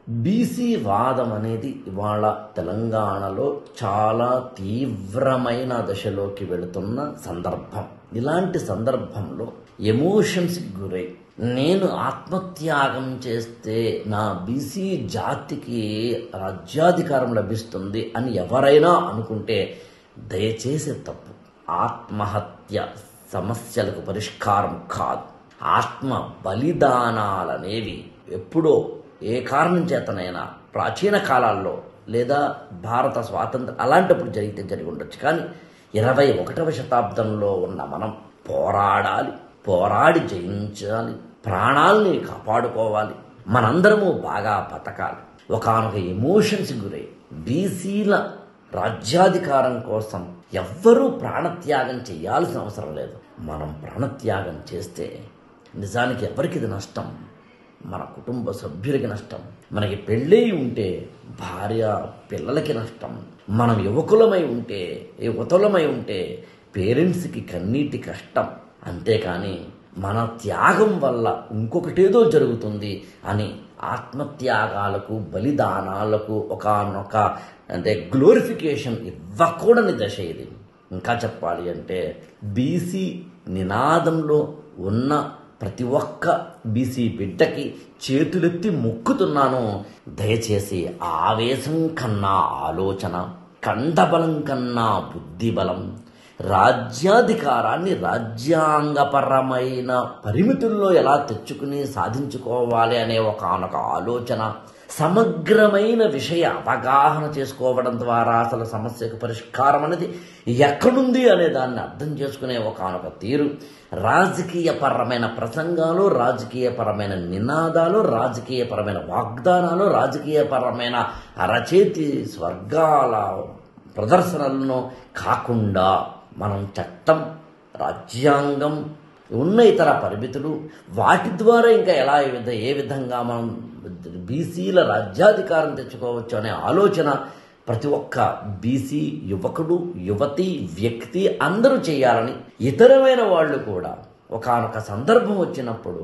BC వాదం అనేది ఇవాళ తెలంగాణలో చాలా తీవ్రమైన దశలోకి వెళుతున్న సందర్భం. ఇలాంటి సందర్భంలో ఎమోషన్స్కి గురై నేను ఆత్మత్యాగం చేస్తే నా బీసీ జాతికి రాజ్యాధికారం లభిస్తుంది అని ఎవరైనా అనుకుంటే దయచేసి తప్పు. ఆత్మహత్య సమస్యలకు పరిష్కారం కాదు. ఆత్మ బలిదానాలనేవి ఎప్పుడో ఏ కారణం చేతనైనా ప్రాచీన కాలాల్లో లేదా భారత స్వాతంత్రం అలాంటప్పుడు జరిగి ఉండొచ్చు. కానీ 21వ శతాబ్దంలో ఉన్న మనం పోరాడాలి, పోరాడి జయించాలి, ప్రాణాలని కాపాడుకోవాలి, మనందరము బాగా బతకాలి. ఒకానొక ఎమోషన్స్ గురై బీసీల రాజ్యాధికారం కోసం ఎవ్వరూ ప్రాణత్యాగం చేయాల్సిన అవసరం లేదు. మనం ప్రాణత్యాగం చేస్తే నిజానికి ఎవరికి ఇది నష్టం? మన కుటుంబ సభ్యులకి నష్టం. మనకి పెళ్ళై ఉంటే భార్య పిల్లలకి నష్టం. మనం యువకులమై ఉంటే పేరెంట్స్కి కన్నీటి కష్టం. అంతేకాని మన త్యాగం వల్ల ఇంకొకటేదో జరుగుతుంది అని ఆత్మత్యాగాలకు బలిదానాలకు ఒకానొక గ్లోరిఫికేషన్ ఇవ్వకూడని దశ ఇది. ఇంకా చెప్పాలి అంటే బీసీ నినాదంలో ఉన్న ప్రతి ఒక్క బీసీ బిడ్డకి చేతులెత్తి మొక్కుతున్నాను. దయచేసి ఆవేశం కన్నా ఆలోచన, కండబలం కన్నా బుద్ధిబలం, రాజ్యాధికారాన్ని రాజ్యాంగపరమైన పరిమితుల్లో ఎలా తెచ్చుకుని సాధించుకోవాలి అనే ఒకానొక ఆలోచన, సమగ్రమైన విషయ అవగాహన చేసుకోవడం ద్వారా అసలు సమస్యకు పరిష్కారం అనేది ఎక్కడుంది అనే దాన్ని అర్థం చేసుకునే ఒకానొక తీరు, రాజకీయపరమైన ప్రసంగాలు, రాజకీయపరమైన నినాదాలు, రాజకీయపరమైన వాగ్దానాలు, రాజకీయపరమైన అరచేతి స్వర్గాల ప్రదర్శనలను కాకుండా మనం చట్టం, రాజ్యాంగం, ఉన్న ఇతర పరిమితులు వాటి ద్వారా ఇంకా ఏ విధంగా మనం బీసీల రాజ్యాధికారం తెచ్చుకోవచ్చు అనే ఆలోచన ప్రతి ఒక్క బీసీ యువకుడు, యువతి, వ్యక్తి అందరూ చేయాలని, ఇతరమైన వాళ్ళు కూడా ఒకానొక సందర్భం వచ్చినప్పుడు,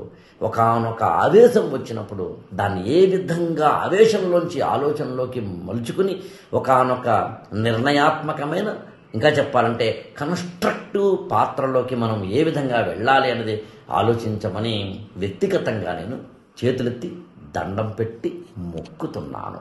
ఒకానొక ఆవేశం వచ్చినప్పుడు దాన్ని ఏ విధంగా ఆవేశంలోంచి ఆలోచనలోకి మలుచుకుని ఒకానొక నిర్ణయాత్మకమైన, ఇంకా చెప్పాలంటే కన్స్ట్రక్టివ్ పాత్రలోకి మనం ఏ విధంగా వెళ్ళాలి అనేది ఆలోచించమని వ్యక్తిగతంగా నేను చేతులెత్తి దండం పెట్టి మొక్కుతున్నాను.